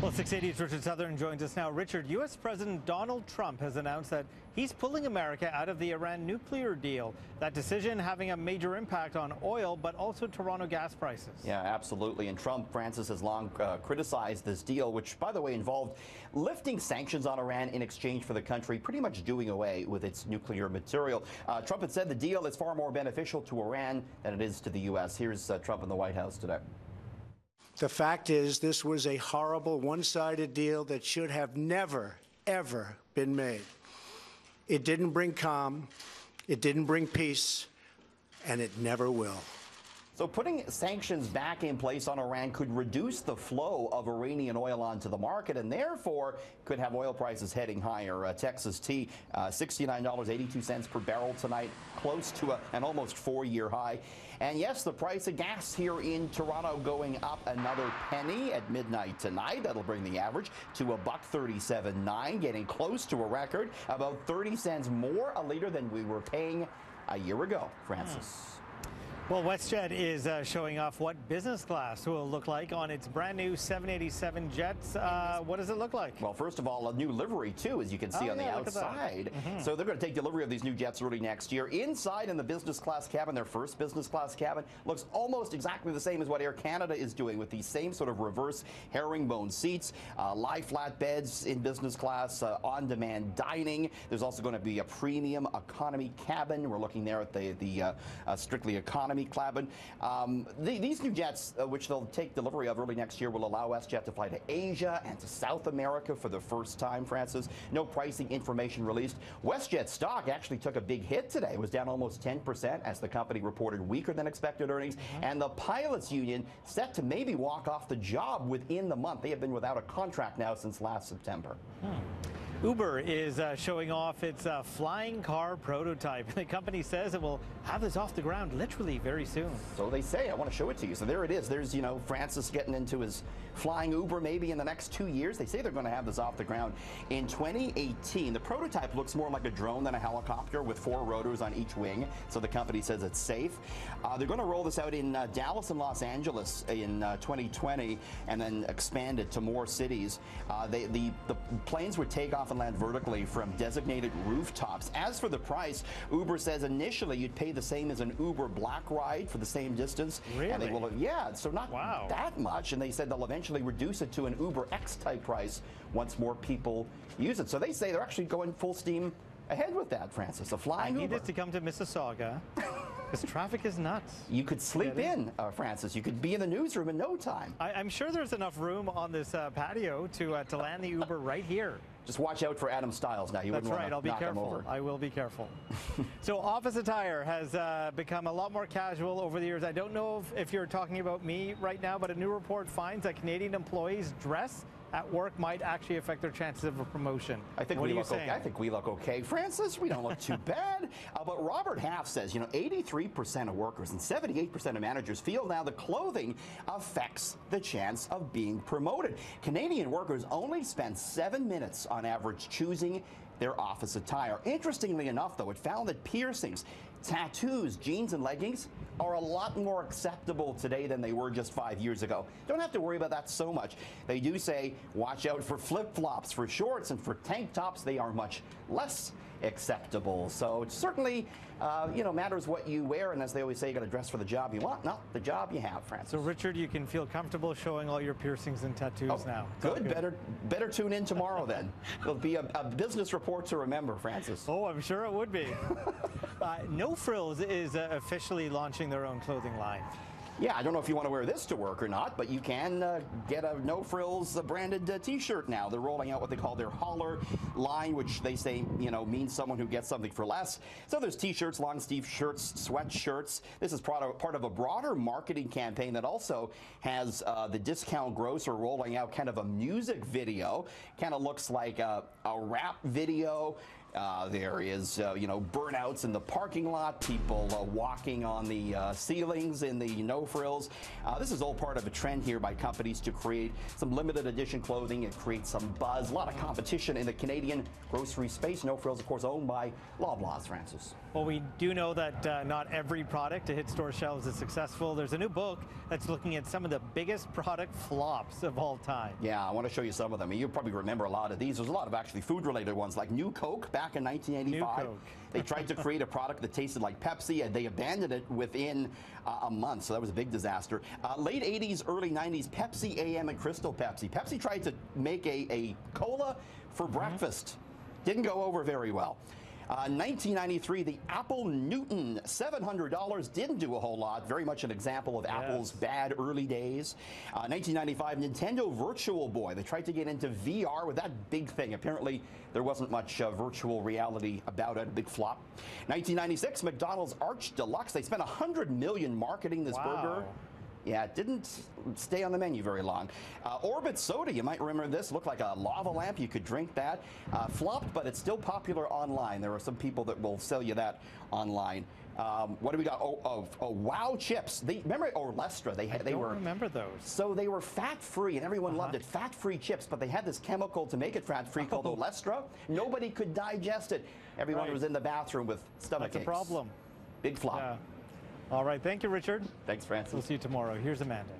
Well, 680's Richard Southern joins us now. Richard, U.S. President Donald Trump has announced that he's pulling America out of the Iran nuclear deal. That decision having a major impact on oil, but also Toronto gas prices. Yeah, absolutely. And Trump, Francis, has long criticized this deal, which, by the way, involved lifting sanctions on Iran in exchange for the country pretty much doing away with its nuclear material. Trump had said the deal is far more beneficial to Iran than it is to the U.S. Here's Trump in the White House today. The fact is, this was a horrible, one-sided deal that should have never, ever been made. It didn't bring calm, it didn't bring peace, and it never will. So putting sanctions back in place on Iran could reduce the flow of Iranian oil onto the market and therefore could have oil prices heading higher. Texas tea, $69.82 per barrel tonight, close to an almost four-year high. And yes, the price of gas here in Toronto going up another penny at midnight tonight. That'll bring the average to $1.37.9, getting close to a record, about 30 cents more a liter than we were paying a year ago. Francis. Well, WestJet is showing off what business class will look like on its brand new 787 jets. What does it look like? Well, first of all, a new livery, too, as you can see on the outside. So they're going to take delivery of these new jets early next year. Inside in the business class cabin, their first business class cabin, looks almost exactly the same as what Air Canada is doing with these same sort of reverse herringbone seats, lie flat beds in business class, on-demand dining. There's also going to be a premium economy cabin. We're looking there at the strictly economy cabin. These new jets, which they'll take delivery of early next year, will allow WestJet to fly to Asia and to South America for the first time, Francis. No pricing information released. WestJet stock actually took a big hit today. It was down almost 10% as the company reported weaker than expected earnings. And the pilots union set to maybe walk off the job within the month. They have been without a contract now since last September. Uber is showing off its flying car prototype. The company says it will have this off the ground literally very soon. So they say. I want to show it to you. So there it is. There's, you know, Francis getting into his flying Uber maybe in the next 2 years. They say they're going to have this off the ground in 2018. The prototype looks more like a drone than a helicopter with 4 rotors on each wing. So the company says it's safe. They're going to roll this out in Dallas and Los Angeles in 2020 and then expand it to more cities. The planes would take off and land vertically from designated rooftops. As for the price, Uber says initially you'd pay the same as an Uber Black ride for the same distance. Really? And they will, yeah, so not that much. And they said they'll eventually reduce it to an Uber X type price once more people use it. So they say they're actually going full steam ahead with that, Francis. A flying Uber. I need this to come to Mississauga. Because traffic is nuts. You could sleep in, Francis. You could be in the newsroom in no time. I'm sure there's enough room on this patio to land the Uber right here. Just watch out for Adam Styles now. You That's wouldn't right. want to knock him over. I'll be careful. I will be careful. So office attire has become a lot more casual over the years. I don't know if you're talking about me right now, but a new report finds that Canadian employees' dress at work might actually affect their chances of a promotion. I think we look okay. I think we look okay, Francis. We don't look too bad. But Robert Half says, you know, 83% of workers and 78% of managers feel now the clothing affects the chance of being promoted. Canadian workers only spend 7 minutes on average choosing their office attire. Interestingly enough, though, it found that piercings, tattoos, jeans, and leggings are a lot more acceptable today than they were just 5 years ago. Don't have to worry about that so much. They do say watch out for flip-flops, for shorts, and for tank tops. They are much less acceptable. So it certainly, you know, matters what you wear. And as they always say, you got to dress for the job you want, not the job you have, Francis. So, Richard, you can feel comfortable showing all your piercings and tattoos now. Good. Better tune in tomorrow then. It'll be a business report to remember, Francis. Oh, I'm sure it would be. No Frills is officially launching their own clothing line. Yeah, I don't know if you want to wear this to work or not, but you can get a No Frills branded T-shirt now. They're rolling out what they call their Holler line, which they say, you know, means someone who gets something for less. So there's T-shirts, long sleeve shirts, sweatshirts. This is part of a broader marketing campaign that also has the discount grocer rolling out kind of a music video. Kind of looks like a rap video. There is, burnouts in the parking lot, people walking on the ceilings in the no-frills. This is all part of a trend here by companies to create some limited edition clothing and create some buzz. A lot of competition in the Canadian grocery space. No-frills, of course, owned by Loblaws, Francis. Well, we do know that not every product to hit store shelves is successful. There's a new book that's looking at some of the biggest product flops of all time. Yeah, I want to show you some of them. You probably remember a lot of these. There's a lot of actually food-related ones, like New Coke back in 1985. New Coke. They tried to create a product that tasted like Pepsi, and they abandoned it within a month, so that was a big disaster. Late 80s, early 90s, Pepsi AM and Crystal Pepsi. Pepsi tried to make a cola for breakfast. Didn't go over very well. 1993, the Apple Newton, $700, didn't do a whole lot. Very much an example of Apple's bad early days. 1995, Nintendo Virtual Boy. They tried to get into VR with that big thing. Apparently, there wasn't much virtual reality about it. A big flop. 1996, McDonald's Arch Deluxe. They spent $100 million marketing this burger. Yeah, it didn't stay on the menu very long. Orbit Soda, you might remember this. Looked like a lava lamp. You could drink that. Flopped, but it's still popular online. There are some people that will sell you that online. What do we got? Wow chips. Remember Orlestra? They were. Remember those. So they were fat-free, and everyone loved it. Fat-free chips, but they had this chemical to make it fat-free called Orlestra. Nobody could digest it. Everyone was in the bathroom with stomach aches. That's a problem. Big flop. Yeah. All right. Thank you, Richard. Thanks, Francis. We'll see you tomorrow. Here's Amanda.